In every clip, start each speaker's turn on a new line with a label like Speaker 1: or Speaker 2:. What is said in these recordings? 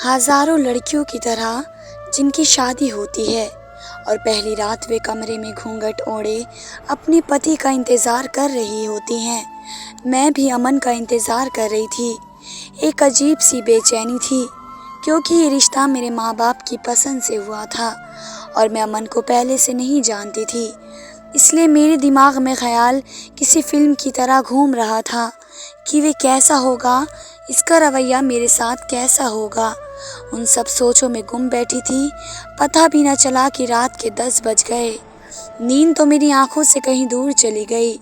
Speaker 1: हजारों लड़कियों की तरह जिनकी शादी होती है और पहली रात वे कमरे में घूंघट ओढ़े अपने पति का इंतज़ार कर रही होती हैं, मैं भी अमन का इंतज़ार कर रही थी। एक अजीब सी बेचैनी थी क्योंकि ये रिश्ता मेरे माँ बाप की पसंद से हुआ था और मैं अमन को पहले से नहीं जानती थी। इसलिए मेरे दिमाग में ख़याल किसी फिल्म की तरह घूम रहा था कि वे कैसा होगा, इसका रवैया मेरे साथ कैसा होगा। उन सब सोचों में गुम बैठी थी। पता भी न चला कि रात के 10 बज गए। नींद तो मेरी आंखों से कहीं दूर चली गई।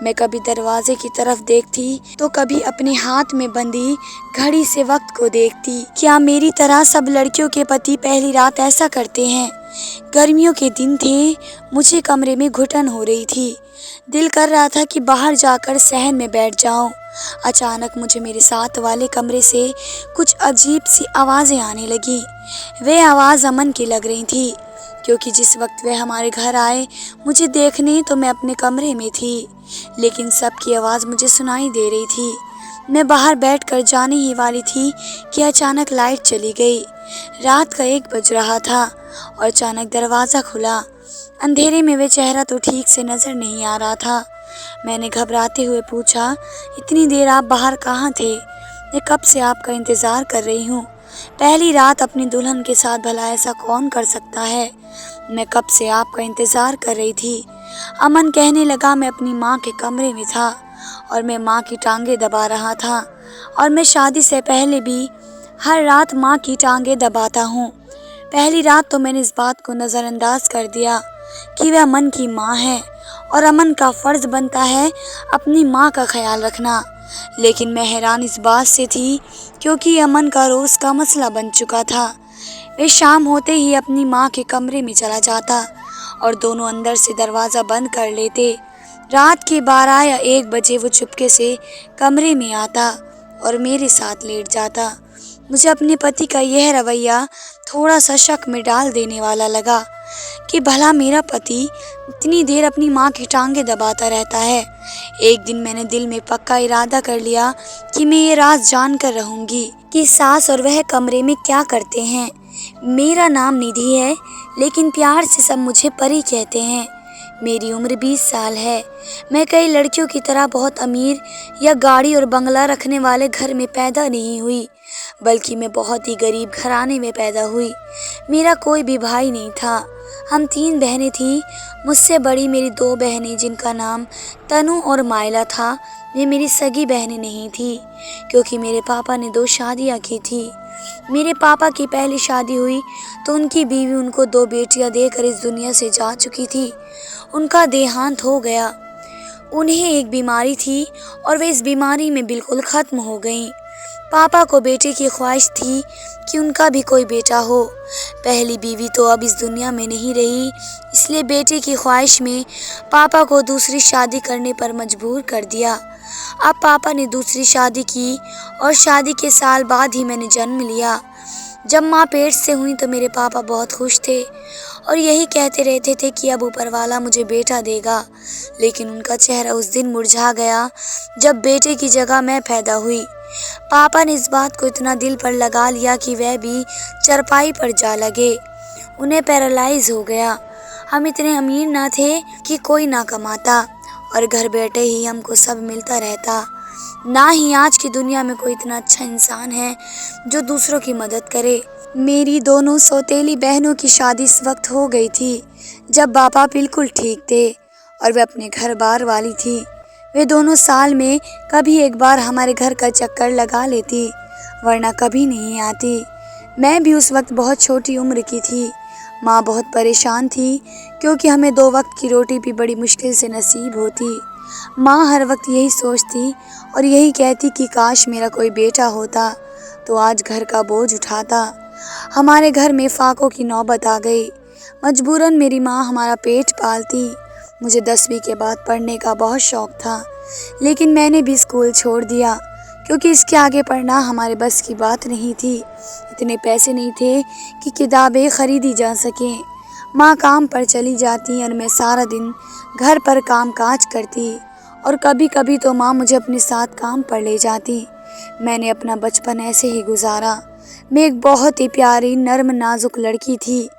Speaker 1: मैं कभी दरवाजे की तरफ देखती तो कभी अपने हाथ में बंधी घड़ी से वक्त को देखती। क्या मेरी तरह सब लड़कियों के पति पहली रात ऐसा करते हैं? गर्मियों के दिन थे, मुझे कमरे में घुटन हो रही थी। दिल कर रहा था कि बाहर जाकर सहन में बैठ जाऊं। अचानक मुझे मेरे साथ वाले कमरे से कुछ अजीब सी आवाज़ें आने लगी। वे आवाज़ अमन की लग रही थी क्योंकि जिस वक्त वे हमारे घर आए मुझे देखने तो मैं अपने कमरे में थी, लेकिन सबकी आवाज़ मुझे सुनाई दे रही थी। मैं बाहर बैठकर जाने ही वाली थी कि अचानक लाइट चली गई। रात का 1 बज रहा था और अचानक दरवाज़ा खुला। अंधेरे में वे चेहरा तो ठीक से नज़र नहीं आ रहा था। मैंने घबराते हुए पूछा, इतनी देर आप बाहर कहाँ थे? मैं कब से आपका इंतज़ार कर रही हूँ। पहली रात अपनी दुल्हन के साथ भला ऐसा कौन कर सकता है? मैं कब से आपका इंतज़ार कर रही थी। अमन कहने लगा, मैं अपनी माँ के कमरे में था और मैं माँ की टांगें दबा रहा था और मैं शादी से पहले भी हर रात माँ की टांगें दबाता हूँ। पहली रात तो मैंने इस बात को नज़रअंदाज कर दिया कि वह अमन की माँ है और अमन का फ़र्ज़ बनता है अपनी माँ का ख्याल रखना। लेकिन मैं हैरान इस बात से थी क्योंकि अमन का रोज़ का मसला बन चुका था। वे शाम होते ही अपनी माँ के कमरे में चला जाता और दोनों अंदर से दरवाज़ा बंद कर लेते। रात के 12 या 1 बजे वो चुपके से कमरे में आता और मेरे साथ लेट जाता। मुझे अपने पति का यह रवैया थोड़ा सा शक में डाल देने वाला लगा कि भला मेरा पति इतनी देर अपनी माँ की टांगें दबाता रहता है। एक दिन मैंने दिल में पक्का इरादा कर लिया कि मैं ये राज जान कर रहूँगी कि सास और वह कमरे में क्या करते हैं। मेरा नाम निधि है, लेकिन प्यार से सब मुझे परी कहते हैं। मेरी उम्र 20 साल है। मैं कई लड़कियों की तरह बहुत अमीर या गाड़ी और बंगला रखने वाले घर में पैदा नहीं हुई, बल्कि मैं बहुत ही गरीब घराने में पैदा हुई। मेरा कोई भी भाई नहीं था। हम 3 बहनें थीं। मुझसे बड़ी मेरी 2 बहनें जिनका नाम तनु और माइला था, वे मेरी सगी बहनें नहीं थी क्योंकि मेरे पापा ने 2 शादियाँ की थी। मेरे पापा की पहली शादी हुई तो उनकी बीवी उनको 2 बेटियां देकर इस दुनिया से जा चुकी थी। उनका देहांत हो गया। उन्हें एक बीमारी थी और वे इस बीमारी में बिल्कुल ख़त्म हो गईं। पापा को बेटे की ख्वाहिश थी कि उनका भी कोई बेटा हो। पहली बीवी तो अब इस दुनिया में नहीं रही, इसलिए बेटे की ख्वाहिश में पापा को दूसरी शादी करने पर मजबूर कर दिया। अब पापा ने दूसरी शादी की और शादी के साल बाद ही मैंने जन्म लिया। जब माँ पेट से हुई तो मेरे पापा बहुत खुश थे और यही कहते रहते थे कि अब ऊपर वाला मुझे बेटा देगा। लेकिन उनका चेहरा उस दिन मुरझा गया जब बेटे की जगह मैं पैदा हुई। पापा ने इस बात को इतना दिल पर लगा लिया कि वह भी चरपाई पर जा लगे। उन्हें पैरालाइज हो गया। हम इतने अमीर ना थे कि कोई ना कमाता और घर बैठे ही हमको सब मिलता रहता। ना ही आज की दुनिया में कोई इतना अच्छा इंसान है जो दूसरों की मदद करे। मेरी दोनों सौतेली बहनों की शादी इस वक्त हो गई थी जब पापा बिल्कुल ठीक थे और वे अपने घर बार वाली थी। वे दोनों साल में कभी एक बार हमारे घर का चक्कर लगा लेती, वरना कभी नहीं आती। मैं भी उस वक्त बहुत छोटी उम्र की थी। माँ बहुत परेशान थी क्योंकि हमें 2 वक्त की रोटी भी बड़ी मुश्किल से नसीब होती। माँ हर वक्त यही सोचती और यही कहती कि काश मेरा कोई बेटा होता तो आज घर का बोझ उठाता। हमारे घर में फाकों की नौबत आ गई। मजबूरन मेरी माँ हमारा पेट पालती। मुझे 10वीं के बाद पढ़ने का बहुत शौक़ था, लेकिन मैंने भी स्कूल छोड़ दिया क्योंकि इसके आगे पढ़ना हमारे बस की बात नहीं थी। इतने पैसे नहीं थे कि किताबें ख़रीदी जा सकें। माँ काम पर चली जाती और मैं सारा दिन घर पर काम काज करती और कभी कभी तो माँ मुझे अपने साथ काम पर ले जाती। मैंने अपना बचपन ऐसे ही गुजारा। मैं एक बहुत ही प्यारी नर्म नाजुक लड़की थी,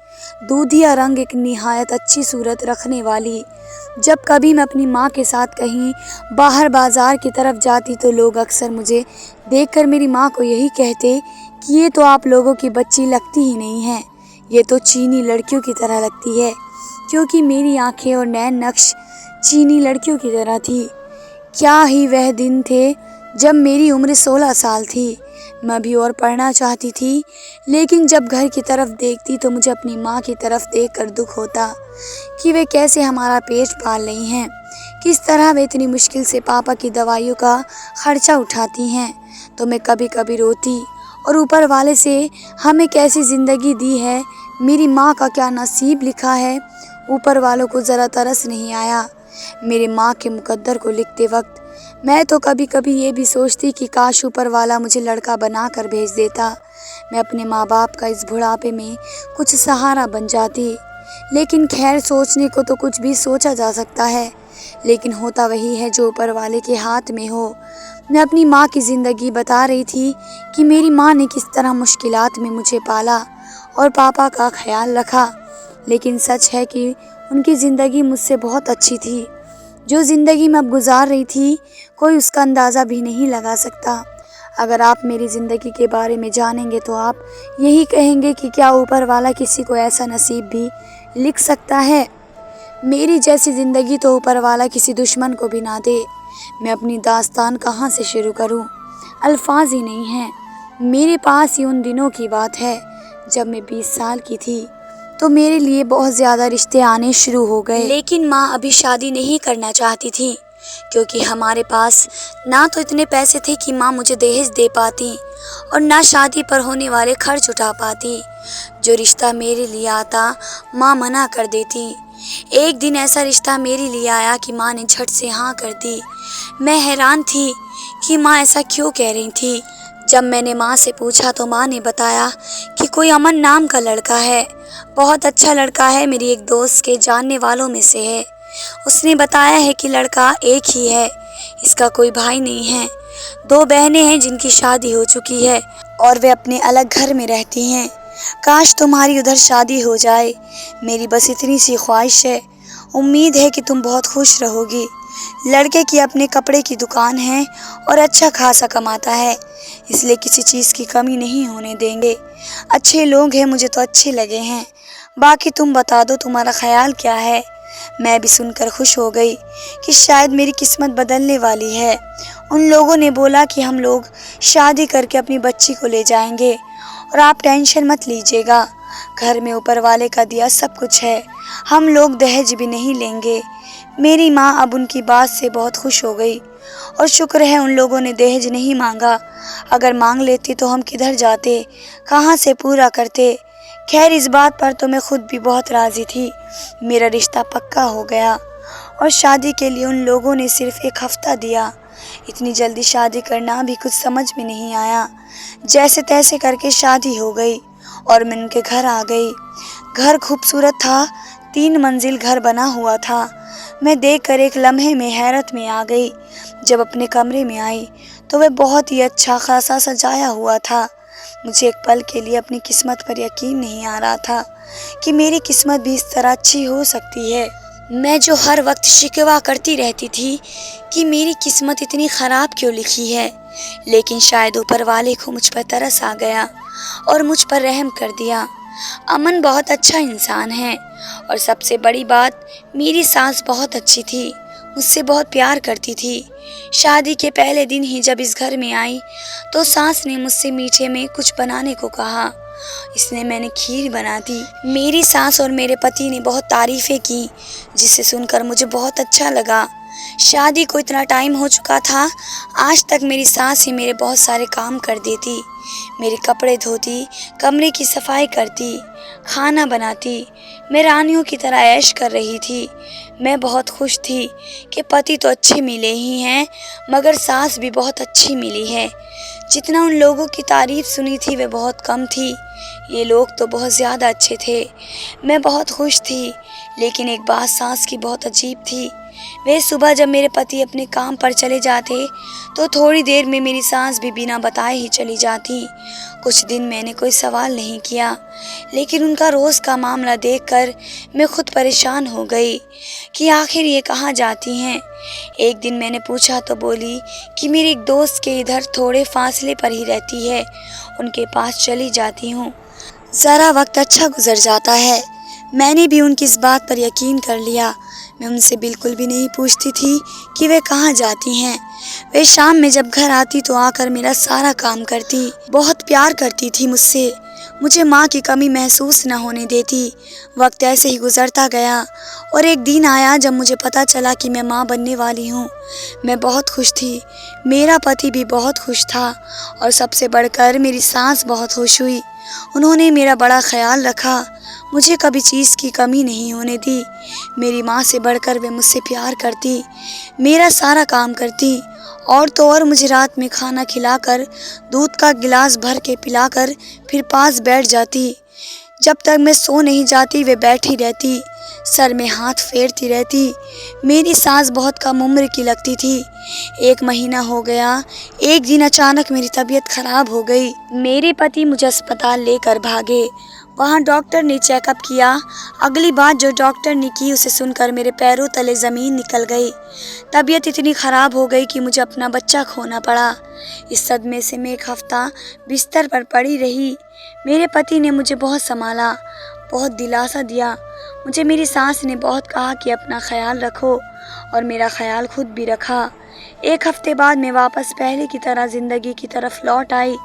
Speaker 1: दूधिया रंग, एक निहायत अच्छी सूरत रखने वाली। जब कभी मैं अपनी माँ के साथ कहीं बाहर बाजार की तरफ जाती तो लोग अक्सर मुझे देखकर मेरी माँ को यही कहते कि ये तो आप लोगों की बच्ची लगती ही नहीं है, ये तो चीनी लड़कियों की तरह लगती है, क्योंकि मेरी आंखें और नैन नक्श चीनी लड़कियों की तरह थी। क्या ही वह दिन थे जब मेरी उम्र 16 साल थी। मैं भी और पढ़ना चाहती थी, लेकिन जब घर की तरफ देखती तो मुझे अपनी माँ की तरफ देखकर दुख होता कि वे कैसे हमारा पेट पाल रही हैं, किस तरह वे इतनी मुश्किल से पापा की दवाइयों का खर्चा उठाती हैं। तो मैं कभी कभी रोती और ऊपर वाले से हमें कैसी ज़िंदगी दी है, मेरी माँ का क्या नसीब लिखा है, ऊपर वालों को ज़रा तरस नहीं आया। मेरी माँ के मुकद्दर को लिखते वक्त मैं तो कभी कभी ये भी सोचती कि काश ऊपर वाला मुझे लड़का बना कर भेज देता, मैं अपने माँ बाप का इस बुढ़ापे में कुछ सहारा बन जाती। लेकिन खैर, सोचने को तो कुछ भी सोचा जा सकता है, लेकिन होता वही है जो ऊपर वाले के हाथ में हो। मैं अपनी माँ की ज़िंदगी बता रही थी कि मेरी माँ ने किस तरह मुश्किलात में मुझे पाला और पापा का ख्याल रखा, लेकिन सच है कि उनकी ज़िंदगी मुझसे बहुत अच्छी थी। जो ज़िंदगी मैं अब गुजार रही थी, कोई उसका अंदाज़ा भी नहीं लगा सकता। अगर आप मेरी ज़िंदगी के बारे में जानेंगे तो आप यही कहेंगे कि क्या ऊपर वाला किसी को ऐसा नसीब भी लिख सकता है। मेरी जैसी ज़िंदगी तो ऊपर वाला किसी दुश्मन को भी ना दे। मैं अपनी दास्तान कहाँ से शुरू करूँ, अल्फाज ही नहीं हैं। मेरे पास ही उन दिनों की बात है जब मैं 20 साल की थी, तो मेरे लिए बहुत ज़्यादा रिश्ते आने शुरू हो गए। लेकिन माँ अभी शादी नहीं करना चाहती थी, क्योंकि हमारे पास ना तो इतने पैसे थे कि माँ मुझे दहेज दे पाती और ना शादी पर होने वाले खर्च उठा पाती। जो रिश्ता मेरे लिए आता माँ मना कर देती। एक दिन ऐसा रिश्ता मेरे लिए आया कि माँ ने झट से हाँ कर दी। मैं हैरान थी कि माँ ऐसा क्यों कह रही थी। जब मैंने माँ से पूछा तो माँ ने बताया कि कोई अमन नाम का लड़का है, बहुत अच्छा लड़का है, मेरी एक दोस्त के जानने वालों में से है। उसने बताया है कि लड़का एक ही है, इसका कोई भाई नहीं है। 2 बहनें हैं जिनकी शादी हो चुकी है और वे अपने अलग घर में रहती हैं। काश तुम्हारी उधर शादी हो जाए, मेरी बस इतनी सी ख्वाहिश है। उम्मीद है कि तुम बहुत खुश रहोगी। लड़के की अपने कपड़े की दुकान है और अच्छा खासा कमाता है, इसलिए किसी चीज़ की कमी नहीं होने देंगे। अच्छे लोग हैं, मुझे तो अच्छे लगे हैं। बाकी तुम बता दो, तुम्हारा ख्याल क्या है। मैं भी सुनकर खुश हो गई कि शायद मेरी किस्मत बदलने वाली है। उन लोगों ने बोला कि हम लोग शादी करके अपनी बच्ची को ले जाएंगे और आप टेंशन मत लीजिएगा, घर में ऊपर वाले का दिया सब कुछ है, हम लोग दहेज भी नहीं लेंगे। मेरी माँ अब उनकी बात से बहुत खुश हो गई और शुक्र है उन लोगों ने दहेज नहीं मांगा। अगर मांग लेती तो हम किधर जाते, कहाँ से पूरा करते। खैर, इस बात पर तो मैं खुद भी बहुत राज़ी थी। मेरा रिश्ता पक्का हो गया और शादी के लिए उन लोगों ने सिर्फ 1 हफ्ता दिया। इतनी जल्दी शादी करना भी कुछ समझ में नहीं आया। जैसे तैसे करके शादी हो गई और मैं उनके घर आ गई। घर खूबसूरत था, 3 मंजिल घर बना हुआ था। मैं देखकर एक लम्हे में हैरत में आ गई। जब अपने कमरे में आई तो वह बहुत ही अच्छा खासा सजाया हुआ था। मुझे एक पल के लिए अपनी किस्मत पर यकीन नहीं आ रहा था कि मेरी किस्मत भी इस तरह अच्छी हो सकती है। मैं जो हर वक्त शिकवा करती रहती थी कि मेरी किस्मत इतनी ख़राब क्यों लिखी है, लेकिन शायद ऊपर वाले को मुझ पर तरस आ गया और मुझ पर रहम कर दिया। अमन बहुत अच्छा इंसान है और सबसे बड़ी बात, मेरी सास बहुत अच्छी थी, मुझसे बहुत प्यार करती थी। शादी के पहले दिन ही जब इस घर में आई तो सास ने मुझसे मीठे में कुछ बनाने को कहा। इसलिए मैंने खीर बना दी। मेरी सास और मेरे पति ने बहुत तारीफ़ें की, जिसे सुनकर मुझे बहुत अच्छा लगा। शादी को इतना टाइम हो चुका था, आज तक मेरी सास ही मेरे बहुत सारे काम कर देती। मेरे कपड़े धोती, कमरे की सफाई करती, खाना बनाती। मैं रानियों की तरह ऐश कर रही थी। मैं बहुत खुश थी कि पति तो अच्छे मिले ही हैं, मगर सास भी बहुत अच्छी मिली है। जितना उन लोगों की तारीफ़ सुनी थी वह बहुत कम थी। ये लोग तो बहुत ज़्यादा अच्छे थे। मैं बहुत खुश थी, लेकिन एक बात सास की बहुत अजीब थी। वे सुबह जब मेरे पति अपने काम पर चले जाते तो थोड़ी देर में मेरी सास भी बिना बताए ही चली जाती। कुछ दिन मैंने कोई सवाल नहीं किया, लेकिन उनका रोज़ का मामला देखकर मैं खुद परेशान हो गई कि आखिर ये कहाँ जाती हैं। एक दिन मैंने पूछा तो बोली कि मेरी एक दोस्त के इधर थोड़े फासले पर ही रहती है, उनके पास चली जाती हूँ। ज़रा वक्त अच्छा गुजर जाता है। मैंने भी उनकी इस बात पर यकीन कर लिया। मैं उनसे बिल्कुल भी नहीं पूछती थी कि वे कहाँ जाती हैं। वे शाम में जब घर आती तो आकर मेरा सारा काम करती, बहुत प्यार करती थी मुझसे, मुझे माँ की कमी महसूस न होने देती। वक्त ऐसे ही गुजरता गया और एक दिन आया जब मुझे पता चला कि मैं माँ बनने वाली हूँ। मैं बहुत खुश थी, मेरा पति भी बहुत खुश था और सबसे बढ़कर मेरी सास बहुत खुश हुई। उन्होंने मेरा बड़ा ख्याल रखा, मुझे कभी चीज़ की कमी नहीं होने दी। मेरी माँ से बढ़कर वे मुझसे प्यार करती, मेरा सारा काम करती और तो और मुझे रात में खाना खिलाकर दूध का गिलास भर के पिलाकर फिर पास बैठ जाती। जब तक मैं सो नहीं जाती वे बैठी रहती, सर में हाथ फेरती रहती। मेरी सास बहुत कम उम्र की लगती थी। 1 महीना हो गया, एक दिन अचानक मेरी तबीयत खराब हो गई। मेरे पति मुझे अस्पताल लेकर भागे। वहाँ डॉक्टर ने चेकअप किया। अगली बात जो डॉक्टर ने की उसे सुनकर मेरे पैरों तले ज़मीन निकल गई। तबीयत इतनी ख़राब हो गई कि मुझे अपना बच्चा खोना पड़ा। इस सदमे से मैं 1 हफ्ता बिस्तर पर पड़ी रही। मेरे पति ने मुझे बहुत संभाला, बहुत दिलासा दिया। मुझे मेरी सास ने बहुत कहा कि अपना ख्याल रखो और मेरा ख्याल खुद भी रखा। 1 हफ्ते बाद मैं वापस पहले की तरह ज़िंदगी की तरफ लौट आई।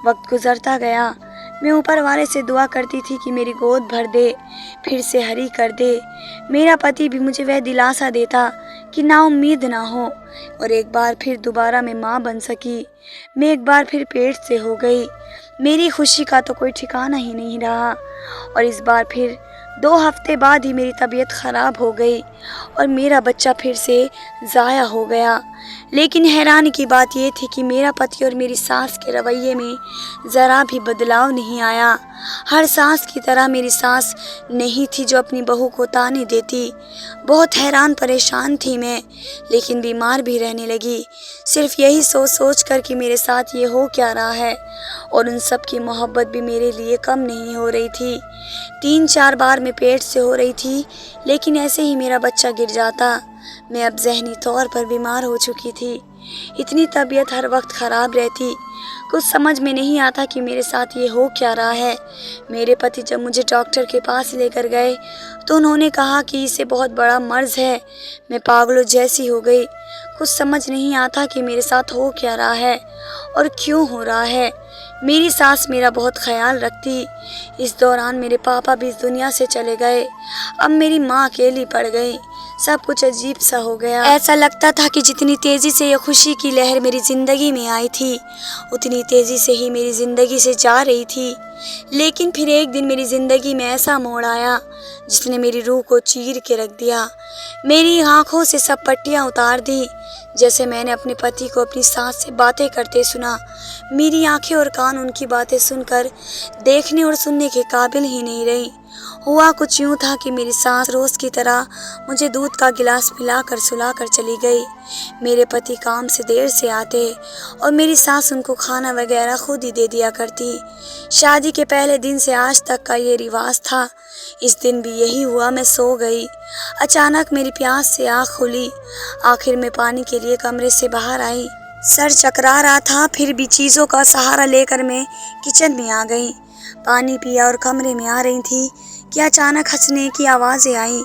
Speaker 1: वक्त गुजरता गया। मैं ऊपर वाले से दुआ करती थी कि मेरी गोद भर दे, फिर से हरी कर दे। मेरा पति भी मुझे वह दिलासा देता कि ना उम्मीद ना हो और एक बार फिर दोबारा मैं माँ बन सकी। मैं एक बार फिर पेट से हो गई। मेरी खुशी का तो कोई ठिकाना ही नहीं रहा और इस बार फिर 2 हफ्ते बाद ही मेरी तबीयत ख़राब हो गई और मेरा बच्चा फिर से ज़ाया हो गया। लेकिन हैरानी की बात यह थी कि मेरा पति और मेरी सास के रवैये में ज़रा भी बदलाव नहीं आया। हर सास की तरह मेरी सास नहीं थी जो अपनी बहू को ताने देती। बहुत हैरान परेशान थी मैं, लेकिन बीमार भी रहने लगी, सिर्फ यही सोच सोच कर कि मेरे साथ ये हो क्या रहा है। और उन सब की मोहब्बत भी मेरे लिए कम नहीं हो रही थी। 3-4 बार मैं पेट से हो रही थी, लेकिन ऐसे ही मेरा बच्चा गिर जाता। मैं अब ज़हनी तौर पर बीमार हो चुकी थी। इतनी तबीयत हर वक्त ख़राब रहती। कुछ समझ में नहीं आता कि मेरे साथ ये हो क्या रहा है। मेरे पति जब मुझे डॉक्टर के पास लेकर गए तो उन्होंने कहा कि इसे बहुत बड़ा मर्ज़ है। मैं पागलों जैसी हो गई। कुछ समझ नहीं आता कि मेरे साथ हो क्या रहा है और क्यों हो रहा है। मेरी सास मेरा बहुत ख्याल रखती। इस दौरान मेरे पापा भी इस दुनिया से चले गए। अब मेरी माँ अकेली पड़ गई। सब कुछ अजीब सा हो गया। ऐसा लगता था कि जितनी तेज़ी से यह खुशी की लहर मेरी ज़िंदगी में आई थी, उतनी तेज़ी से ही मेरी ज़िंदगी से जा रही थी। लेकिन फिर एक दिन मेरी ज़िंदगी में ऐसा मोड़ आया जिसने मेरी रूह को चीर के रख दिया। मेरी आँखों से सब पट्टियाँ उतार दी। जैसे मैंने अपने पति को अपनी सास से बातें करते सुना। मेरी आंखें और कान उनकी बातें सुनकर देखने और सुनने के काबिल ही नहीं रही। हुआ कुछ यूँ था कि मेरी सास रोज़ की तरह मुझे दूध का गिलास पिलाकर सुलाकर चली गई। मेरे पति काम से देर से आते और मेरी सास उनको खाना वगैरह खुद ही दे दिया करती। शादी के पहले दिन से आज तक का ये रिवाज था। इस दिन भी यही हुआ। मैं सो गई। अचानक मेरी प्यास से आँख खुली। आखिर मैं पानी के लिए कमरे से बाहर आई। सर चकरा रहा था, फिर भी चीज़ों का सहारा लेकर मैं किचन में आ गई। पानी पिया और कमरे में आ रही थी कि अचानक हंसने की आवाज़ें आई।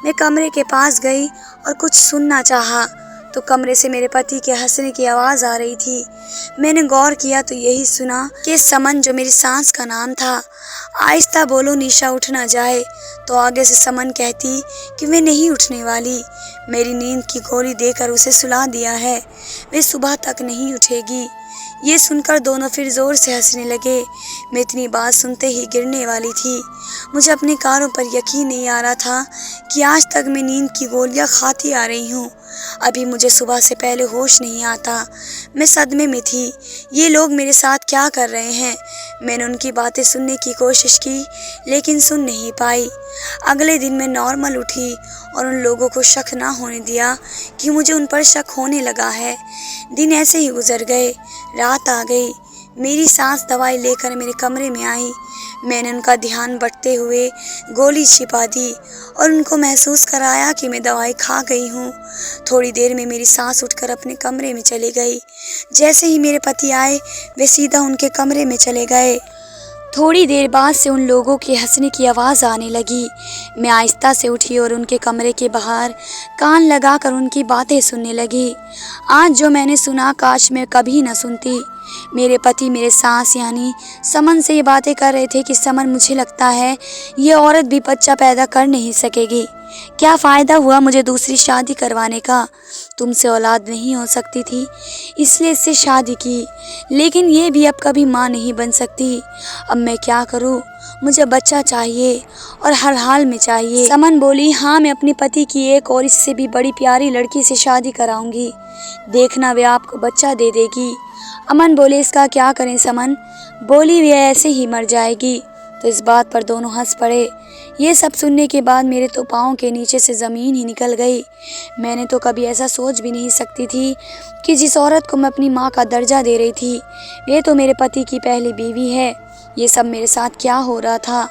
Speaker 1: मैं कमरे के पास गई और कुछ सुनना चाहा तो कमरे से मेरे पति के हंसने की आवाज़ आ रही थी। मैंने गौर किया तो यही सुना कि समन, जो मेरी सास का नाम था। आहिस्ता बोलो निशा उठ ना जाए, तो आगे से समन कहती कि मैं नहीं उठने वाली। मेरी नींद की गोली देकर उसे सुला दिया है, वे सुबह तक नहीं उठेगी। ये सुनकर दोनों फिर ज़ोर से हंसने लगे। मैं इतनी बात सुनते ही गिरने वाली थी। मुझे अपने कानों पर यकीन नहीं आ रहा था कि आज तक मैं नींद की गोलियां खाती आ रही हूँ अभी मुझे सुबह से पहले होश नहीं आता। मैं सदमे में थी। ये लोग मेरे साथ क्या कर रहे हैं? मैंने उनकी बातें सुनने की कोशिश की, लेकिन सुन नहीं पाई। अगले दिन मैं नॉर्मल उठी और उन लोगों को शक ना होने दिया कि मुझे उन पर शक होने लगा है। दिन ऐसे ही गुजर गए। रात आ गई। मेरी सास दवाई लेकर मेरे कमरे में आई। मैंने उनका ध्यान बंटते हुए गोली छिपा दी और उनको महसूस कराया कि मैं दवाई खा गई हूँ। थोड़ी देर में मेरी सास उठकर अपने कमरे में चली गई। जैसे ही मेरे पति आए, वे सीधा उनके कमरे में चले गए। थोड़ी देर बाद से उन लोगों के हंसने की आवाज़ आने लगी। मैं आहिस्ता से उठी और उनके कमरे के बाहर कान लगाकर उनकी बातें सुनने लगी। आज जो मैंने सुना, काश मैं कभी न सुनती। मेरे पति मेरे सास यानी समन से ये बातें कर रहे थे कि समन, मुझे लगता है ये औरत भी बच्चा पैदा कर नहीं सकेगी। क्या फ़ायदा हुआ मुझे दूसरी शादी करवाने का? तुमसे औलाद नहीं हो सकती थी, इसलिए इससे शादी की, लेकिन ये भी अब कभी माँ नहीं बन सकती। अब मैं क्या करूँ? मुझे बच्चा चाहिए और हर हाल में चाहिए। समन बोली, हाँ, मैं अपने पति की एक और इससे भी बड़ी प्यारी लड़की से शादी कराऊंगी। देखना, वे आपको बच्चा दे देगी। अमन बोले, इसका क्या करें? समन बोली, वे ऐसे ही मर जाएगी। तो इस बात पर दोनों हंस पड़े। ये सब सुनने के बाद मेरे तो पाँव के नीचे से ज़मीन ही निकल गई। मैंने तो कभी ऐसा सोच भी नहीं सकती थी कि जिस औरत को मैं अपनी माँ का दर्जा दे रही थी, वे तो मेरे पति की पहली बीवी है। ये सब मेरे साथ क्या हो रहा था?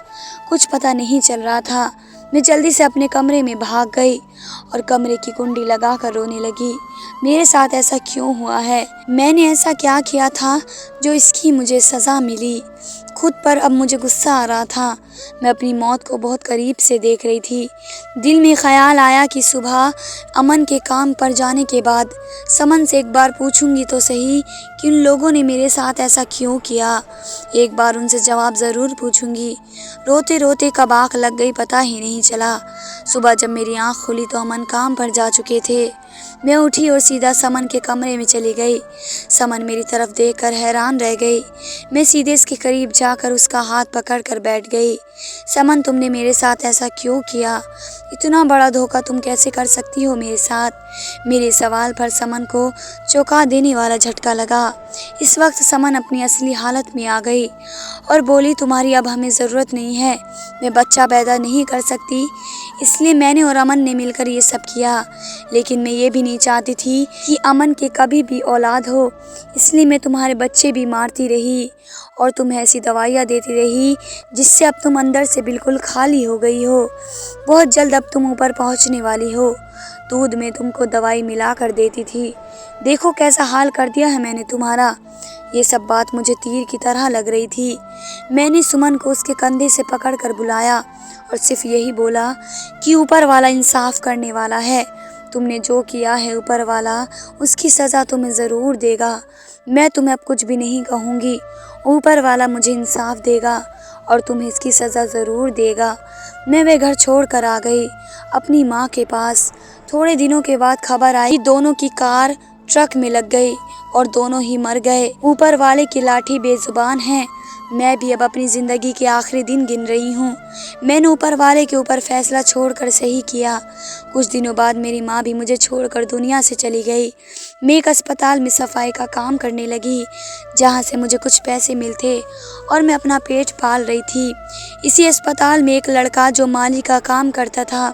Speaker 1: कुछ पता नहीं चल रहा था। मैं जल्दी से अपने कमरे में भाग गई और कमरे की कुंडी लगाकर रोने लगी। मेरे साथ ऐसा क्यों हुआ है? मैंने ऐसा क्या किया था जो इसकी मुझे सज़ा मिली? खुद पर अब मुझे गुस्सा आ रहा था। मैं अपनी मौत को बहुत करीब से देख रही थी। दिल में ख्याल आया कि सुबह अमन के काम पर जाने के बाद समन से एक बार पूछूंगी तो सही कि उन लोगों ने मेरे साथ ऐसा क्यों किया। एक बार उनसे जवाब ज़रूर पूछूंगी। रोते रोते कब आँख लग गई पता ही नहीं चला। सुबह जब मेरी आँख खुली तो अमन काम पर जा चुके थे। मैं उठी और सीधा समन के कमरे में चली गई। समन मेरी तरफ देखकर हैरान रह गई। मैं सीधे इसके करीब जाकर उसका हाथ पकड़कर बैठ गई। समन, तुमने मेरे साथ ऐसा क्यों किया? इतना बड़ा धोखा तुम कैसे कर सकती हो मेरे साथ? मेरे सवाल पर समन को चौंका देने वाला झटका लगा। इस वक्त समन अपनी असली हालत में आ गई और बोली, तुम्हारी अब हमें ज़रूरत नहीं है। मैं बच्चा पैदा नहीं कर सकती, इसलिए मैंने और अमन ने मिलकर ये सब किया। लेकिन मैं ये भी नहीं चाहती थी कि अमन के कभी भी औलाद हो, इसलिए मैं तुम्हारे बच्चे भी मारती रही और तुम्हें ऐसी दवाइयाँ देती रही जिससे अब तुम अंदर से बिल्कुल खाली हो गई हो। बहुत जल्द अब तुम ऊपर पहुँचने वाली हो। दूध में तुमको दवाई मिला कर देती थी। देखो कैसा हाल कर दिया है मैंने तुम्हारा। ये सब बात मुझे तीर की तरह लग रही थी। मैंने सुमन को उसके कंधे से पकड़कर बुलाया और सिर्फ यही बोला कि ऊपर वाला इंसाफ करने वाला है। तुमने जो किया है ऊपर वाला उसकी सज़ा तुम्हें ज़रूर देगा। मैं तुम्हें अब कुछ भी नहीं कहूँगी। ऊपर वाला मुझे इंसाफ देगा और तुम्हें इसकी सज़ा ज़रूर देगा। मैं वे घर छोड़ कर आ गई अपनी माँ के पास। थोड़े दिनों के बाद खबर आई कि दोनों की कार ट्रक में लग गई और दोनों ही मर गए। ऊपर वाले की लाठी बेजुबान है। मैं भी अब अपनी ज़िंदगी के आखिरी दिन गिन रही हूँ। मैंने ऊपर वाले के ऊपर फैसला छोड़कर सही किया। कुछ दिनों बाद मेरी माँ भी मुझे छोड़कर दुनिया से चली गई। मैं एक अस्पताल में सफाई का काम करने लगी, जहाँ से मुझे कुछ पैसे मिलते और मैं अपना पेट पाल रही थी। इसी अस्पताल में एक लड़का जो माली का काम करता था,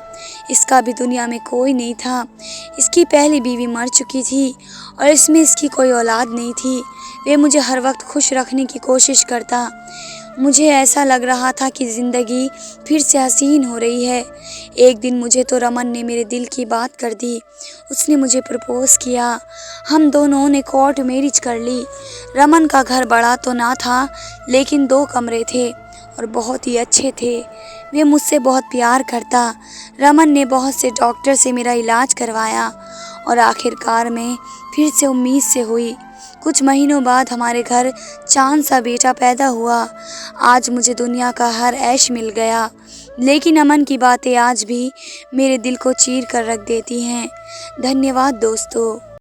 Speaker 1: इसका भी दुनिया में कोई नहीं था। इसकी पहली बीवी मर चुकी थी और इसमें इसकी कोई औलाद नहीं थी। वे मुझे हर वक्त खुश रखने की कोशिश करता। मुझे ऐसा लग रहा था कि ज़िंदगी फिर से हसीन हो रही है। एक दिन मुझे तो रमन ने मेरे दिल की बात कर दी। उसने मुझे प्रपोज़ किया। हम दोनों ने कोर्ट मैरिज कर ली। रमन का घर बड़ा तो ना था, लेकिन 2 कमरे थे और बहुत ही अच्छे थे। वे मुझसे बहुत प्यार करता। रमन ने बहुत से डॉक्टर से मेरा इलाज करवाया और आखिरकार में फिर से उम्मीद से हुई। कुछ महीनों बाद हमारे घर चांद सा बेटा पैदा हुआ। आज मुझे दुनिया का हर ऐश मिल गया, लेकिन अमन की बातें आज भी मेरे दिल को चीर कर रख देती हैं। धन्यवाद दोस्तों।